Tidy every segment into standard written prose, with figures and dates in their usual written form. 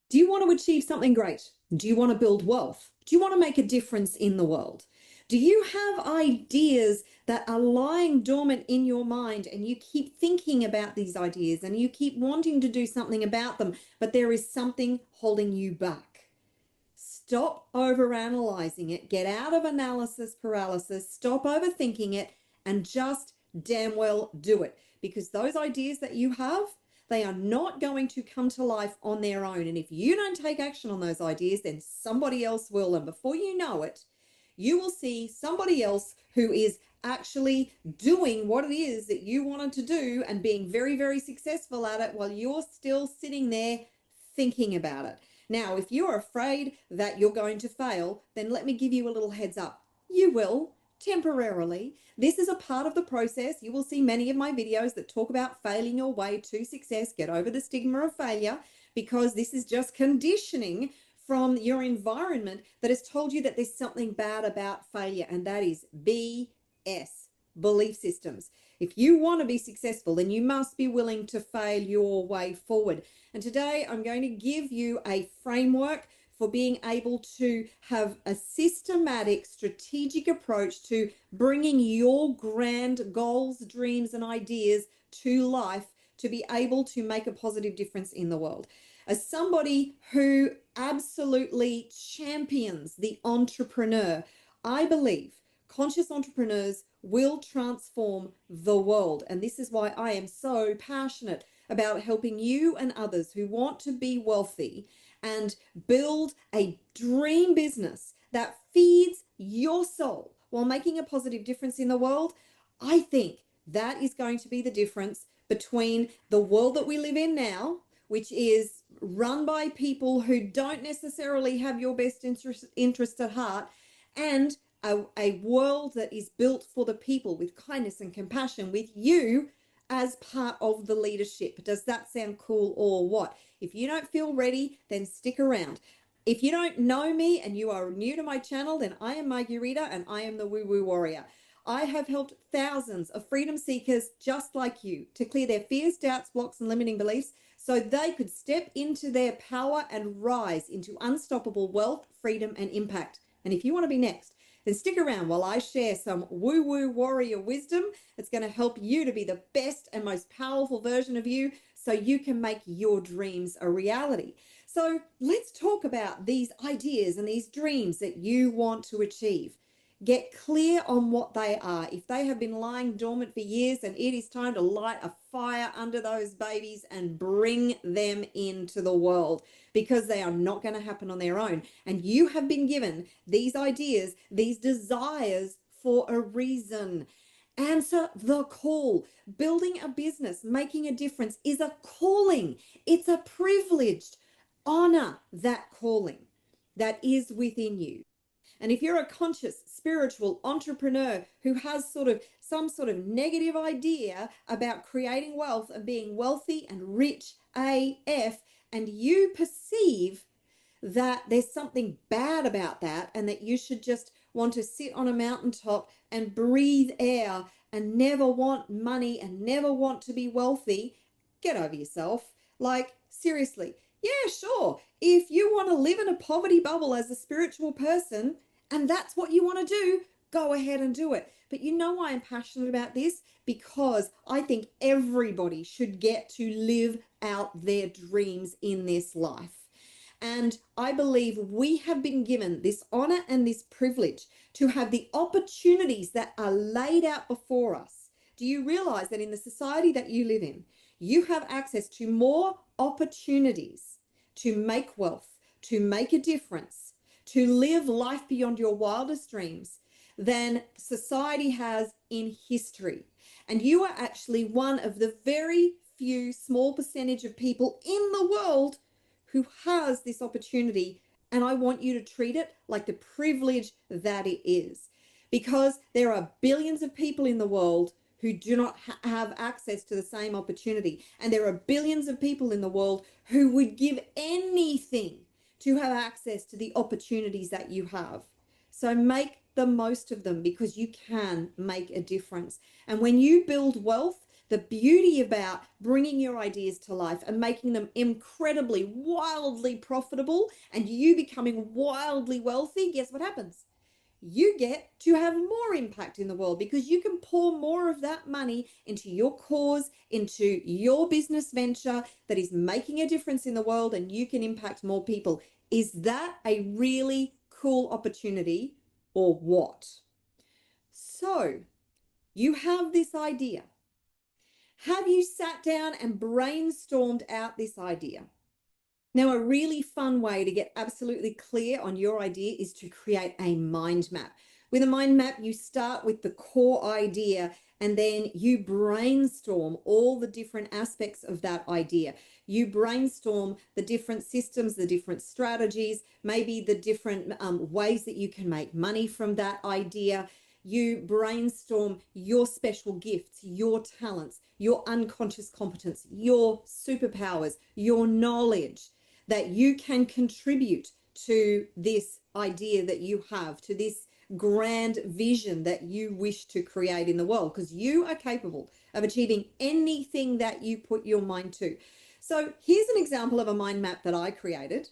Do you want to achieve something great? Do you want to build wealth? Do you want to make a difference in the world? Do you have ideas that are lying dormant in your mind and you keep thinking about these ideas and you keep wanting to do something about them, but there is something holding you back? Stop overanalyzing it. Get out of analysis paralysis. Stop overthinking it and just damn well do it. Because those ideas that you have, they are not going to come to life on their own. And if you don't take action on those ideas, then somebody else will. And before you know it, you will see somebody else who is actually doing what it is that you wanted to do and being very, very successful at it while you're still sitting there thinking about it. Now, if you're afraid that you're going to fail, then let me give you a little heads up. You will, temporarily. This is a part of the process. You will see many of my videos that talk about failing your way to success. Get over the stigma of failure, because this is just conditioning from your environment that has told you that there's something bad about failure, and that is BS, belief systems. If you want to be successful, then you must be willing to fail your way forward. And today I'm going to give you a framework for being able to have a systematic, strategic approach to bringing your grand goals, dreams, and ideas to life to be able to make a positive difference in the world. As somebody who absolutely champions the entrepreneur, I believe conscious entrepreneurs will transform the world. And this is why I am so passionate about helping you and others who want to be wealthy and build a dream business that feeds your soul while making a positive difference in the world. I think that is going to be the difference between the world that we live in now, which is run by people who don't necessarily have your best interest at heart, and a world that is built for the people with kindness and compassion, with you as part of the leadership. Does that sound cool or what? If you don't feel ready, then stick around. If you don't know me and you are new to my channel, then I am Marguerita and I am the Woo Woo Warrior. I have helped thousands of freedom seekers just like you to clear their fears, doubts, blocks, and limiting beliefs so they could step into their power and rise into unstoppable wealth, freedom, and impact. And if you want to be next, then stick around while I share some woo-woo warrior wisdom. It's going to help you to be the best and most powerful version of you so you can make your dreams a reality. So let's talk about these ideas and these dreams that you want to achieve. Get clear on what they are. If they have been lying dormant for years, then it is time to light a fire under those babies and bring them into the world, because they are not going to happen on their own. And you have been given these ideas, these desires for a reason. Answer the call. Building a business, making a difference is a calling. It's a privilege. Honor that calling that is within you. And if you're a conscious, spiritual entrepreneur who has some sort of negative idea about creating wealth and being wealthy and rich AF, and you perceive that there's something bad about that and that you should just want to sit on a mountaintop and breathe air and never want money and never want to be wealthy, get over yourself. Like, seriously, yeah, sure. If you want to live in a poverty bubble as a spiritual person, and that's what you want to do, go ahead and do it. But you know why I'm passionate about this? Because I think everybody should get to live out their dreams in this life. And I believe we have been given this honor and this privilege to have the opportunities that are laid out before us. Do you realize that in the society that you live in, you have access to more opportunities to make wealth, to make a difference, to live life beyond your wildest dreams than society has in history? And you are actually one of the very few small percentage of people in the world who has this opportunity. And I want you to treat it like the privilege that it is, because there are billions of people in the world who do not have access to the same opportunity. And there are billions of people in the world who would give anything to have access to the opportunities that you have. So make the most of them, because you can make a difference. And when you build wealth, The beauty about bringing your ideas to life and making them incredibly, wildly profitable and you becoming wildly wealthy, guess what happens? You get to have more impact in the world because you can pour more of that money into your cause, into your business venture that is making a difference in the world, and you can impact more people. Is that a really cool opportunity or what? So you have this idea. Have you sat down and brainstormed out this idea? Now, a really fun way to get absolutely clear on your idea is to create a mind map. With a mind map, you start with the core idea and then you brainstorm all the different aspects of that idea. You brainstorm the different systems, the different strategies, maybe the different ways that you can make money from that idea. You brainstorm your special gifts, your talents, your unconscious competence, your superpowers, your knowledge that you can contribute to this idea that you have, to this grand vision that you wish to create in the world, because you are capable of achieving anything that you put your mind to. So here's an example of a mind map that I created.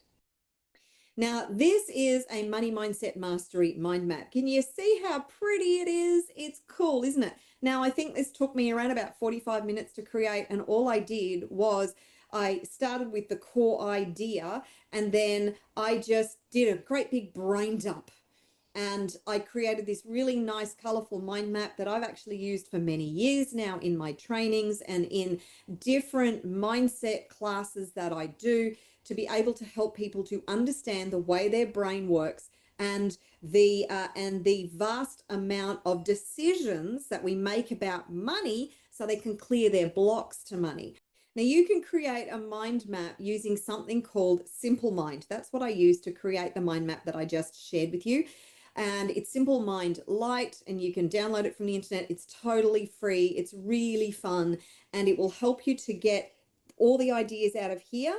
Now, this is a money mindset mastery mind map. Can you see how pretty it is? It's cool, isn't it? Now, I think this took me around about 45 minutes to create, and all I did was I started with the core idea, and then I just did a great big brain dump. And I created this really nice, colorful mind map that I've actually used for many years now in my trainings and in different mindset classes that I do to be able to help people to understand the way their brain works and the vast amount of decisions that we make about money so they can clear their blocks to money. Now, you can create a mind map using something called Simple Mind. That's what I use to create the mind map that I just shared with you. And it's Simple Mind Light, and you can download it from the internet. It's totally free. It's really fun, and it will help you to get all the ideas out of here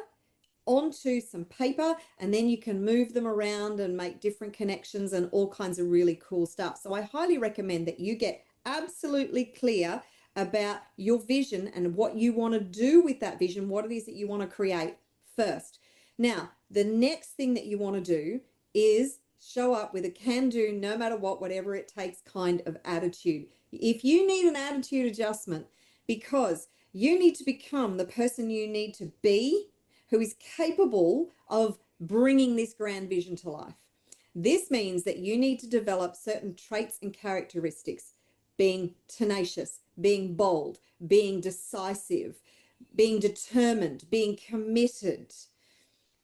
onto some paper, and then you can move them around and make different connections and all kinds of really cool stuff. So I highly recommend that you get absolutely clear about your vision and what you want to do with that vision, what it is that you want to create first. Now, the next thing that you want to do is show up with a can do, no matter what, whatever it takes kind of attitude. If you need an attitude adjustment because you need to become the person you need to be, who is capable of bringing this grand vision to life, this means that you need to develop certain traits and characteristics: being tenacious, being bold, being decisive, being determined, being committed,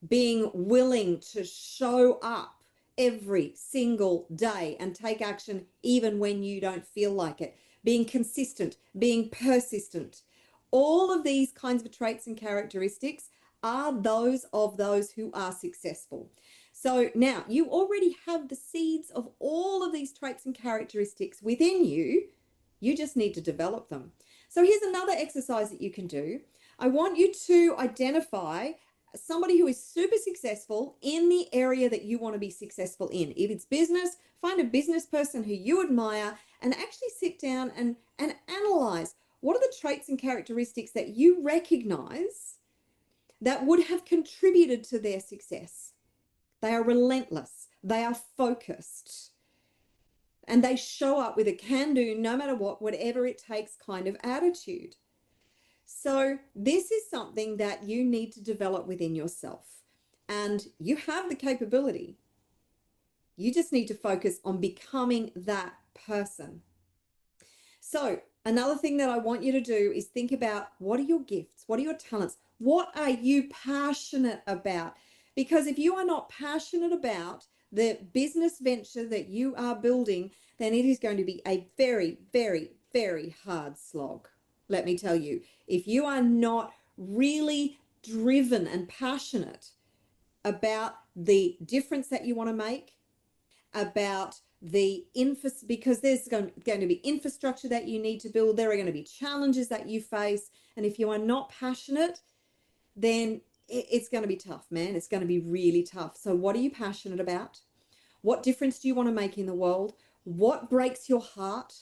being willing to show up every single day and take action even when you don't feel like it, being consistent, being persistent. All of these kinds of traits and characteristics are those of those who are successful. So now you already have the seeds of all of these traits and characteristics within you. You just need to develop them. So here's another exercise that you can do. I want you to identify somebody who is super successful in the area that you want to be successful in. If it's business, find a business person who you admire and actually sit down and analyze what are the traits and characteristics that you recognize that would have contributed to their success. They are relentless, they are focused, and they show up with a can do, no matter what, whatever it takes kind of attitude. So this is something that you need to develop within yourself, and you have the capability. You just need to focus on becoming that person. So another thing that I want you to do is think about, what are your gifts? What are your talents? What are you passionate about? Because if you are not passionate about the business venture that you are building, then it is going to be a very, very, very hard slog. Let me tell you, if you are not really driven and passionate about the difference that you want to make, about the because there's going to be infrastructure that you need to build, there are going to be challenges that you face, and if you are not passionate, then it's going to be tough, man. It's going to be really tough. So what are you passionate about? What difference do you want to make in the world? What breaks your heart?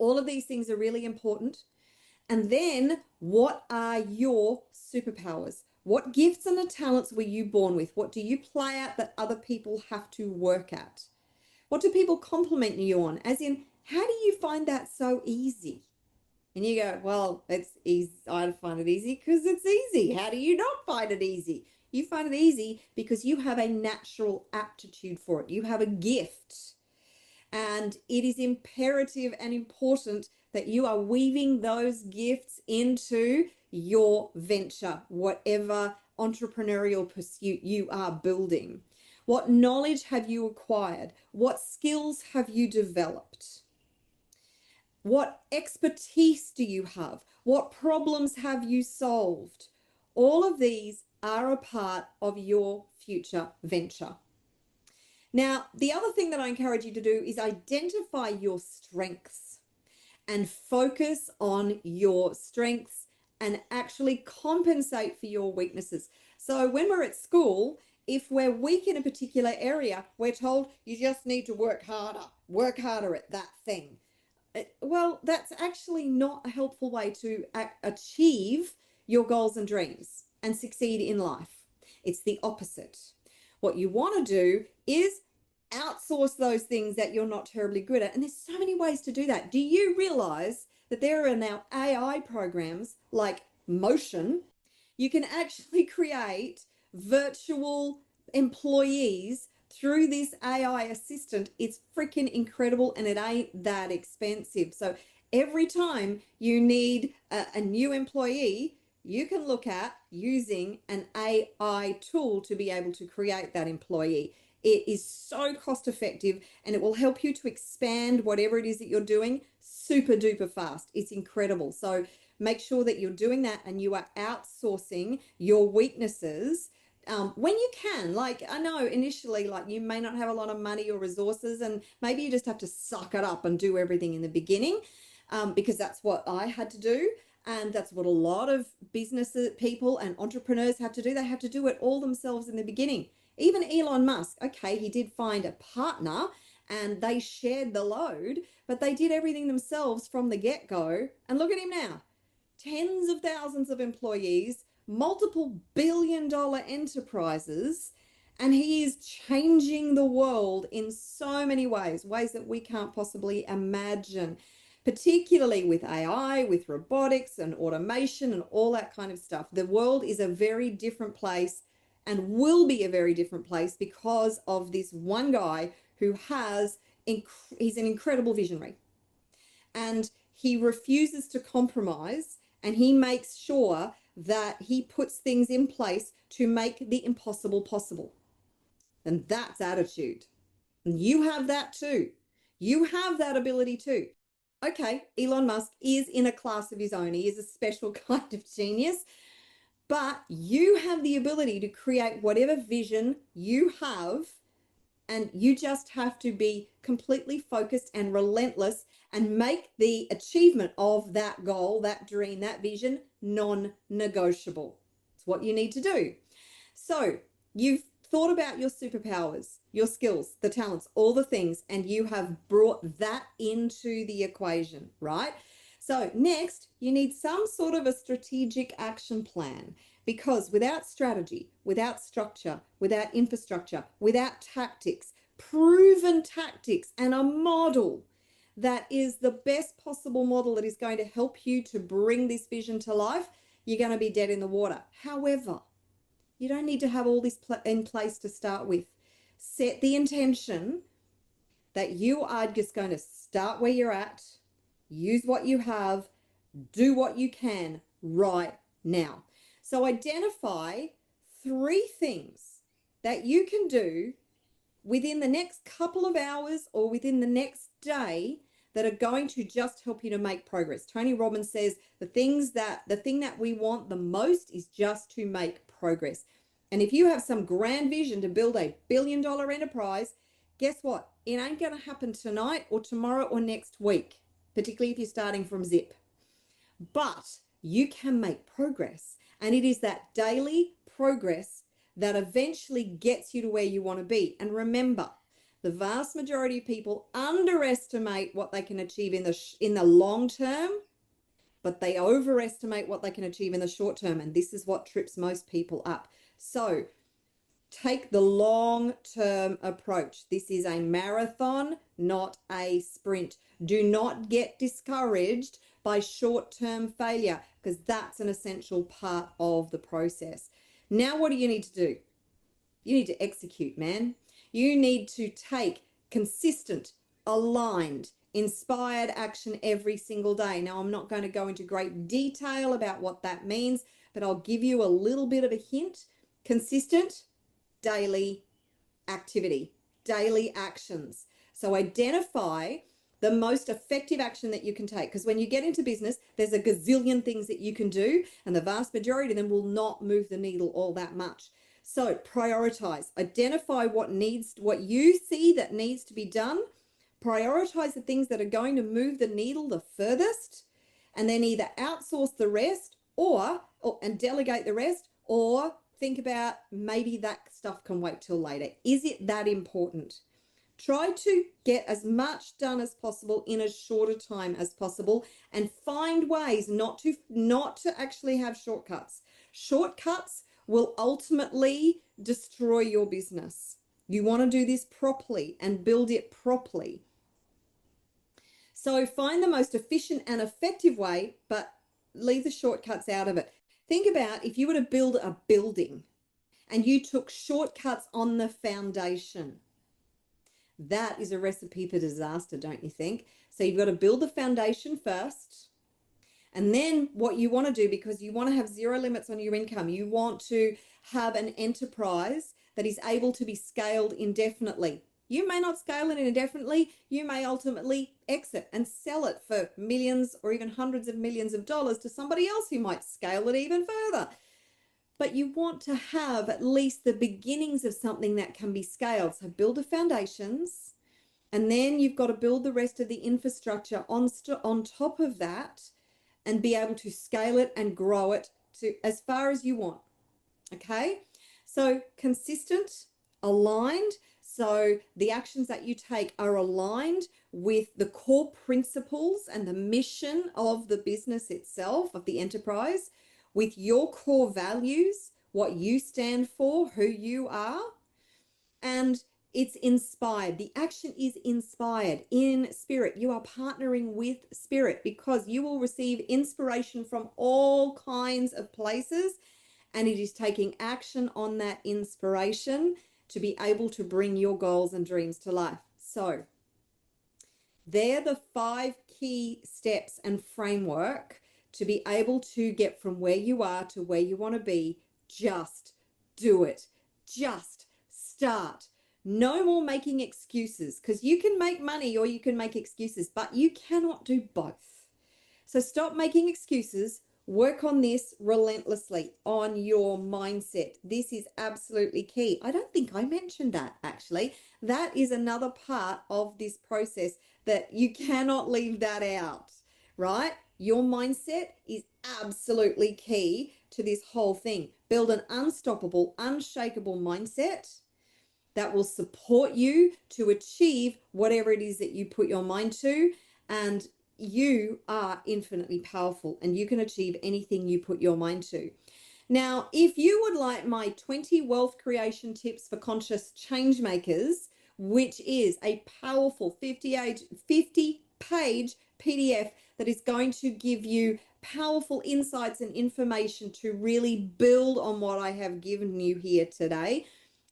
All of these things are really important. And then, what are your superpowers? What gifts and talents were you born with? What do you play at that other people have to work at? What do people compliment you on? As in, how do you find that so easy? And you go, well, it's easy. I find it easy because it's easy. How do you not find it easy? You find it easy because you have a natural aptitude for it. You have a gift. And it is imperative and important that you are weaving those gifts into your venture, whatever entrepreneurial pursuit you are building. What knowledge have you acquired? What skills have you developed? What expertise do you have? What problems have you solved? All of these are a part of your future venture. Now, the other thing that I encourage you to do is identify your strengths and focus on your strengths and actually compensate for your weaknesses. So when we're at school, if we're weak in a particular area, we're told you just need to work harder at that thing. Well, that's actually not a helpful way to achieve your goals and dreams and succeed in life. It's the opposite. What you want to do is outsource those things that you're not terribly good at. And there's so many ways to do that. Do you realize that there are now AI programs like Motion? You can actually create virtual employees through this AI assistant. It's freaking incredible, and it ain't that expensive. So every time you need a new employee, you can look at using an AI tool to be able to create that employee. It is so cost effective, and it will help you to expand whatever it is that you're doing super duper fast. It's incredible. So make sure that you're doing that and you are outsourcing your weaknesses when you can. Like, I know initially, like, you may not have a lot of money or resources, and maybe you just have to suck it up and do everything in the beginning, because that's what I had to do. And that's what a lot of business people and entrepreneurs have to do. They have to do it all themselves in the beginning. Even Elon Musk, okay, he did find a partner and they shared the load, but they did everything themselves from the get-go. And look at him now. Tens of thousands of employees, multiple billion-dollar enterprises, and he is changing the world in so many ways, ways that we can't possibly imagine, particularly with AI, with robotics and automation and all that kind of stuff. The world is a very different place and will be a very different place because of this one guy who he's an incredible visionary, and he refuses to compromise, and he makes sure that he puts things in place to make the impossible possible. And that's attitude. And you have that too. You have that ability too. Okay, Elon Musk is in a class of his own. He is a special kind of genius, but you have the ability to create whatever vision you have, and you just have to be completely focused and relentless and make the achievement of that goal, that dream, that vision non-negotiable. It's what you need to do. So you've thought about your superpowers, your skills, the talents, all the things, and you have brought that into the equation, right? So next, you need some sort of a strategic action plan, because without strategy, without structure, without infrastructure, without tactics, proven tactics, and a model that is the best possible model that is going to help you to bring this vision to life, you're going to be dead in the water. However, you don't need to have all this in place to start with. Set the intention that you are just going to start where you're at, use what you have, do what you can right now. So identify 3 things that you can do within the next couple of hours or within the next day that are going to just help you to make progress. Tony Robbins says the thing that we want the most is just to make progress. And if you have some grand vision to build a billion-dollar enterprise, guess what? It ain't going to happen tonight or tomorrow or next week, particularly if you're starting from zip. But you can make progress, and it is that daily progress that eventually gets you to where you want to be. And remember, The vast majority of people underestimate what they can achieve in the long term, but they overestimate what they can achieve in the short term. And this is what trips most people up. So take the long-term approach. This is a marathon, not a sprint. Do not get discouraged by short-term failure, because that's an essential part of the process. Now, what do you need to do? You need to execute, man. You need to take consistent, aligned, inspired action every single day. Now, I'm not going to go into great detail about what that means, but I'll give you a little bit of a hint. Consistent, daily activity, daily actions. So identify the most effective action that you can take, because when you get into business, there's a gazillion things that you can do, and the vast majority of them will not move the needle all that much. So prioritize, identify what you see that needs to be done, prioritize the things that are going to move the needle the furthest, and then either outsource the rest and delegate the rest, or think about maybe that stuff can wait till later. Is it that important? Try to get as much done as possible in as short a time as possible, and find ways not to actually have shortcuts. Shortcuts will ultimately destroy your business. You want to do this properly and build it properly. So find the most efficient and effective way, but leave the shortcuts out of it. Think about if you were to build a building and you took shortcuts on the foundation. That is a recipe for disaster, don't you think? So you've got to build the foundation first. And then what you want to do, because you want to have zero limits on your income, you want to have an enterprise that is able to be scaled indefinitely. You may not scale it indefinitely. You may ultimately exit and sell it for millions or even hundreds of millions of dollars to somebody else who might scale it even further. But you want to have at least the beginnings of something that can be scaled. So build the foundations, and then you've got to build the rest of the infrastructure on top of that, and be able to scale it and grow it to as far as you want. Okay? So consistent, aligned. So the actions that you take are aligned with the core principles and the mission of the business itself, of the enterprise, with your core values, what you stand for, who you are, and it's inspired. The action is inspired in spirit. You are partnering with spirit, because you will receive inspiration from all kinds of places, and it is taking action on that inspiration to be able to bring your goals and dreams to life. So they're the 5 key steps and framework to be able to get from where you are to where you want to be. Just do it. Just start. No more making excuses, because you can make money or you can make excuses, but you cannot do both. So stop making excuses. Work on this relentlessly, on your mindset. This is absolutely key. I don't think I mentioned that, actually. That is another part of this process that you cannot leave that out, right? Your mindset is absolutely key to this whole thing. Build an unstoppable, unshakable mindset that will support you to achieve whatever it is that you put your mind to. And you are infinitely powerful, and you can achieve anything you put your mind to. Now, if you would like my 20 wealth creation tips for conscious change makers, which is a powerful 50-page PDF that is going to give you powerful insights and information to really build on what I have given you here today.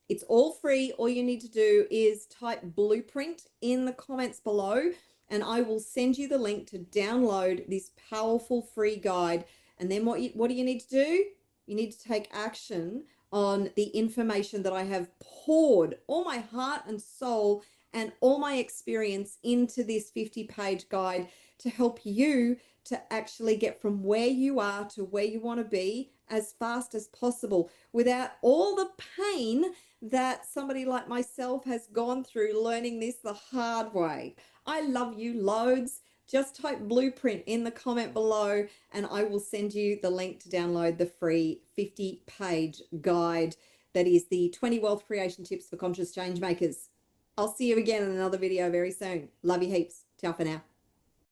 It's all free. All you need to do is type blueprint in the comments below, and I will send you the link to download this powerful free guide. And then what do you need to do? You need to take action on the information that I have poured all my heart and soul and all my experience into this 50-page guide to help you to actually get from where you are to where you want to be as fast as possible, without all the pain that somebody like myself has gone through learning this the hard way. I love you loads. Just type blueprint in the comment below, and I will send you the link to download the free 50-page guide that is the 20 wealth creation tips for conscious change makers. I'll see you again in another video very soon. Love you heaps. Ciao for now.